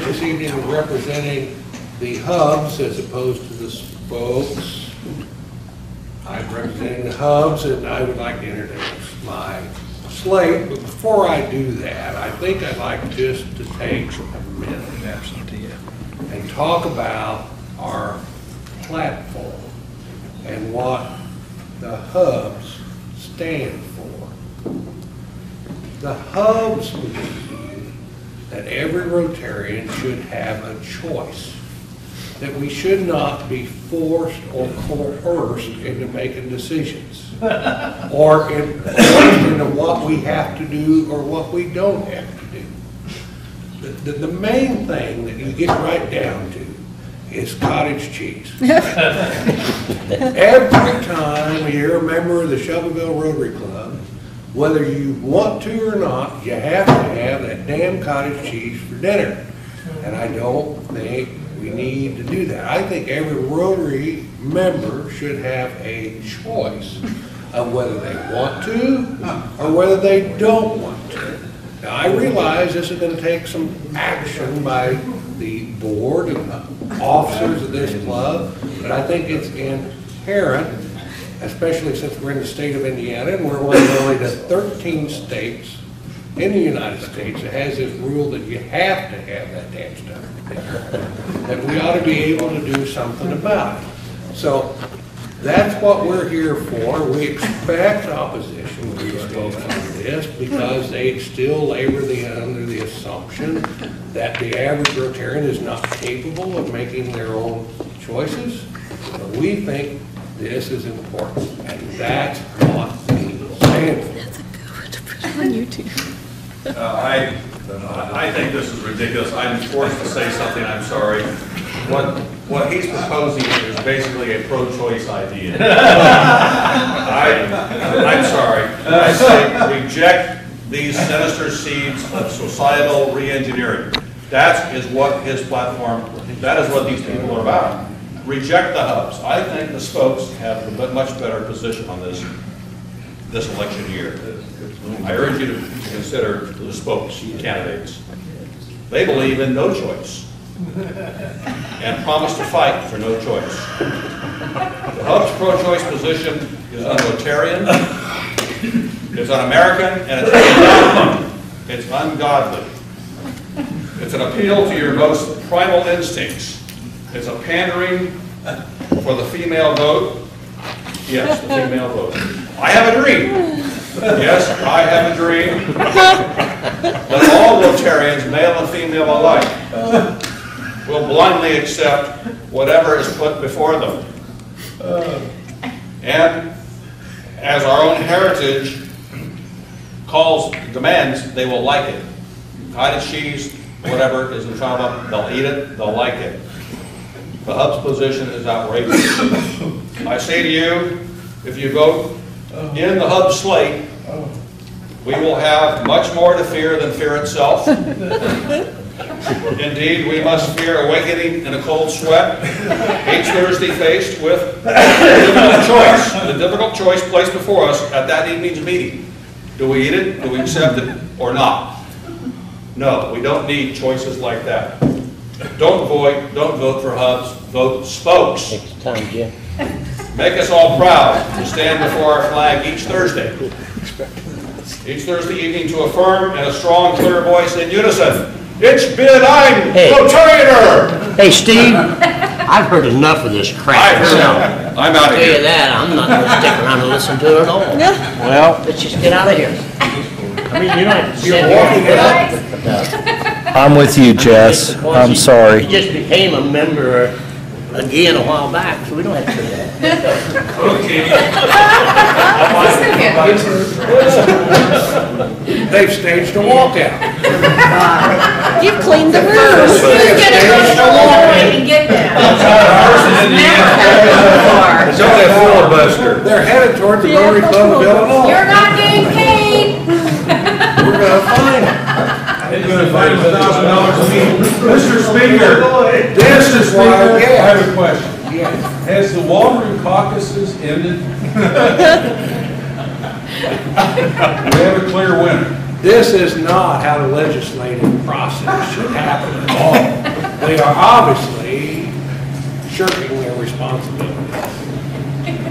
this evening is representing the hubs as opposed to the spokes. I'm representing the hubs, and I would like to introduce my slate. But before I do that, I think I'd like just to take a minute and talk about our platform and what the hubs stand for. The hubs believe that every Rotarian should have a choice, that we should not be forced or coerced into making decisions or into what we have to do or what we don't have to do. The main thing that you get right down to is cottage cheese. Every time you're a member of the Shelbyville Rotary Club, whether you want to or not, you have to have that damn cottage cheese for dinner. And I don't think we need to do that. I think every Rotary member should have a choice of whether they want to or whether they don't want to. Now, I realize this is going to take some action by the board and officers of this club, but I think it's inherent, especially since we're in the state of Indiana and we're one of only the 13 states in the United States that has this rule that you have to have that damn stuff, that we ought to be able to do something about it. So that's what we're here for. We expect opposition to be spoken on this because they still labor under the assumption that the average Rotarian is not capable of making their own choices. But we think this is important, and that's what we stand for. That's a good one to put on YouTube. I think this is ridiculous. I'm forced to say something. I'm sorry. What he's proposing is basically a pro-choice idea. I'm sorry. I say reject these sinister seeds of societal re-engineering. That is what his platform, that is what these people are about. Reject the hubs. I think the spokes have a much better position on this election year. I urge you to consider the spokes candidates. They believe in no choice and promise to fight for no choice. The hub's pro-choice position is un-Rotarian, it's un-American, and it's ungodly. It's an appeal to your most primal instincts. It's a pandering for the female vote. Yes, the female vote. I have a dream. Yes, I have a dream that all Rotarians, male and female alike, will blindly accept whatever is put before them. And as our own heritage demands, they will like it. Cottage cheese, whatever is in front of them, they'll eat it, they'll like it. The hub's position is outrageous. I say to you, if you vote in the hub slate, we will have much more to fear than fear itself. Indeed, we must fear awakening in a cold sweat each Thursday faced with the difficult choice placed before us at that evening's meeting. Do we eat it? Do we accept it? Or not? No, we don't need choices like that. Don't vote for hubs, vote spokes. Next time, Jim. Make us all proud to stand before our flag each Thursday. Each Thursday evening to affirm in a strong, clear voice in unison, Ich bin ein Rotarianer! Hey, Steve, I've heard enough of this crap. I'm out of Tell you here. that, I'm not going to stick around and listen to it at all. Well, let's just get out of here. I mean, you don't have to sit here. I'm with you, Jess. I'm sorry. You just became a member again a while back, so we don't have to do that. Okay. They've staged a walkout. You've cleaned the room. Who's gonna go to the Rotary and get them? It's only a filibuster. They're headed toward the Rotary Club of Illinois. You're not getting paid. We're going to find them. They're going to find $1,000 a meeting. Mr. Speaker, This is why I have a question. Yes. Has the Walrus caucuses ended? We have a clear winner. This is not how the legislative process should happen at all. They are obviously shirking their responsibilities.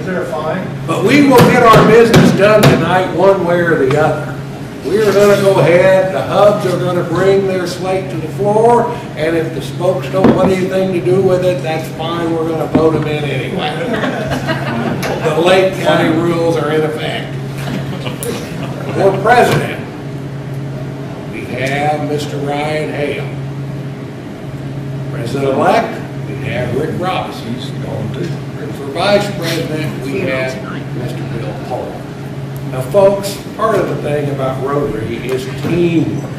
Is there a fine? But we will get our business done tonight one way or the other. We are going to go ahead, the hubs are going to bring their slate to the floor, and if the spokes don't want anything to do with it, that's fine, we're going to vote them in anyway. The Lake County rules are in effect. For president, we have Mr. Ryan Hale. President-elect, we have Rick Robinson. He's gone too. And for vice president, we have Mr. Bill Paul. Now, folks, part of the thing about Rotary is teamwork.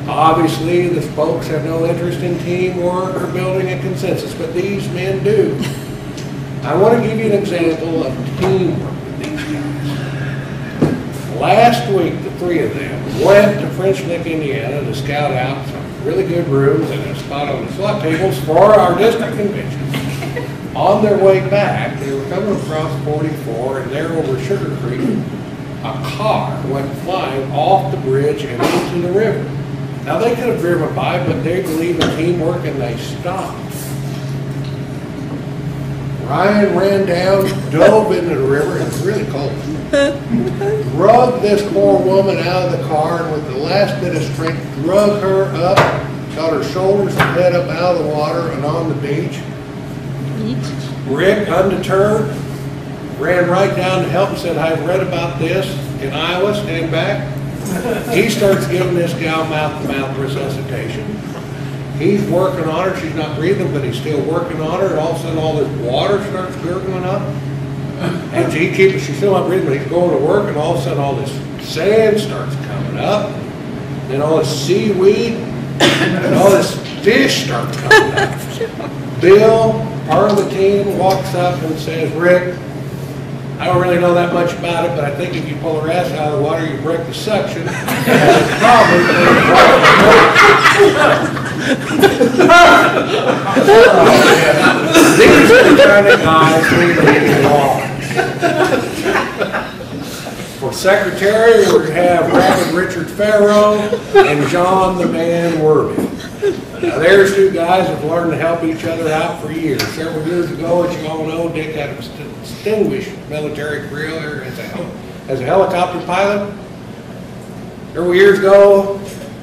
Obviously, the folks have no interest in teamwork or building a consensus, but these men do. I want to give you an example of teamwork with these guys. Last week, the three of them went to French Lick, Indiana to scout out some really good rooms and a spot on the slot tables for our district convention. On their way back, they were coming across 44, and there over Sugar Creek, a car went flying off the bridge and into the river. Now, they could have driven by, but they believe in teamwork, and they stopped. Ryan ran down, dove into the river, it was really cold. Drugged this poor woman out of the car, and with the last bit of strength, drug her up, got her shoulders and head up out of the water and on the beach. Rick, undeterred, ran right down to help and said, I've read about this in Iowa, stand back. He starts giving this gal mouth-to-mouth resuscitation. He's working on her, she's not breathing, but he's still working on her, and all of a sudden all this water starts gurgling up. And she's still not breathing, but he's going to work, and all of a sudden all this sand starts coming up, and all this seaweed, and all this fish starts coming up. Bill, part of the team, walks up and says, Rick, I don't really know that much about it, but I think if you pull her ass out of the water, you break the suction. And it's probably these are the kind of guys we need along. For secretary, we have Reverend Richard Farrow and John the Man Werby. Now, there's two guys that have learned to help each other out for years. Several years ago, as you all know, Dick had a distinguished military career as a helicopter pilot. Several years ago,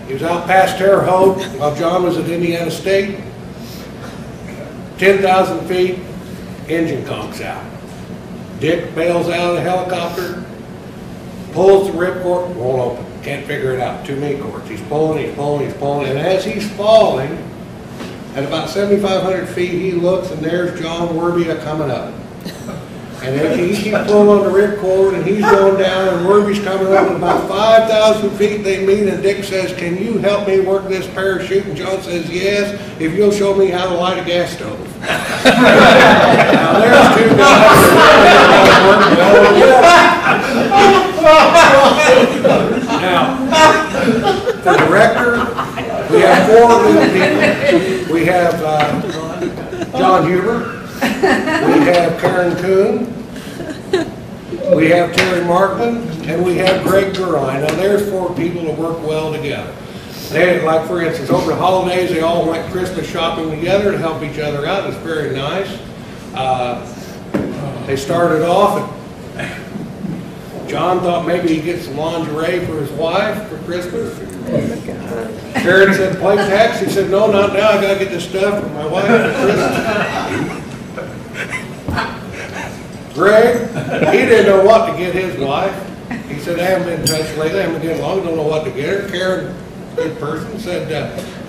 he was out past Terre Haute while John was at Indiana State. 10,000 feet, engine conks out. Dick bails out of the helicopter, pulls the ripcord, won't open. Can't figure it out. Too many cords. He's pulling, and as he's falling, at about 7,500 feet, he looks, and there's John Werby coming up. And then he keeps pulling on the ripcord, and he's going down, and Werby's coming up. At about 5,000 feet, they meet, and Dick says, "Can you help me work this parachute?" And John says, "Yes, if you'll show me how to light a gas stove." Now, there's two guys that work well together. Now, the director, we have four new people. We have John Huber, we have Karen Kuhn, we have Terry Markman, and we have Greg Gerline. Now, there's four people that work well together. They, like for instance, over the holidays, they all went Christmas shopping together to help each other out. It's very nice. They started off, John thought maybe he'd get some lingerie for his wife for Christmas. Karen said, "Play tax." He said, "No, not now. I got to get this stuff for my wife for Christmas." Greg, he didn't know what to get his wife. He said, "I haven't been in touch lately. I haven't been getting along. Don't know what to get her." Karen, good person, said,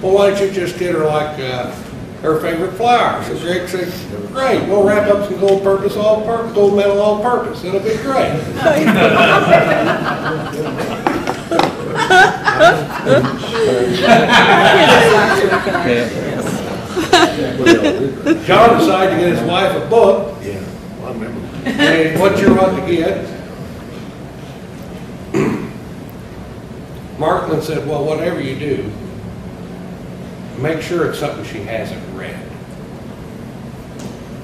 "Well, why don't you just get her like her favorite flower?" So Greg said, "Great, we'll wrap up some gold medal all-purpose. It'll be great." John decided to get his wife a book. Yeah, I remember. Hey, what you're about to get? Markland said, "Well, whatever you do, make sure it's something she hasn't read.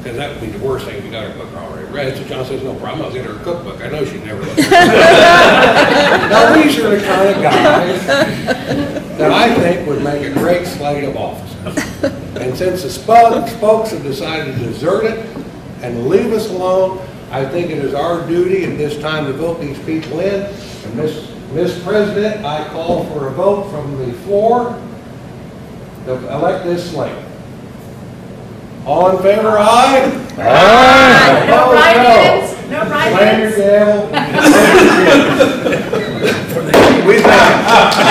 Because that would be the worst thing if you got her book already read." So John says, "No problem, I'll get her a cookbook. I know she'd never looked at it." Now, these are the kind of guys that I think would make a great slate of officers. And since the spokes have decided to desert it and leave us alone, I think it is our duty at this time to vote these people in. And Ms. President, I call for a vote from the floor to elect this slate. All in favor, aye? Aye. No Opposed, write-ins? No Slam your write-ins? gavel. We thank you.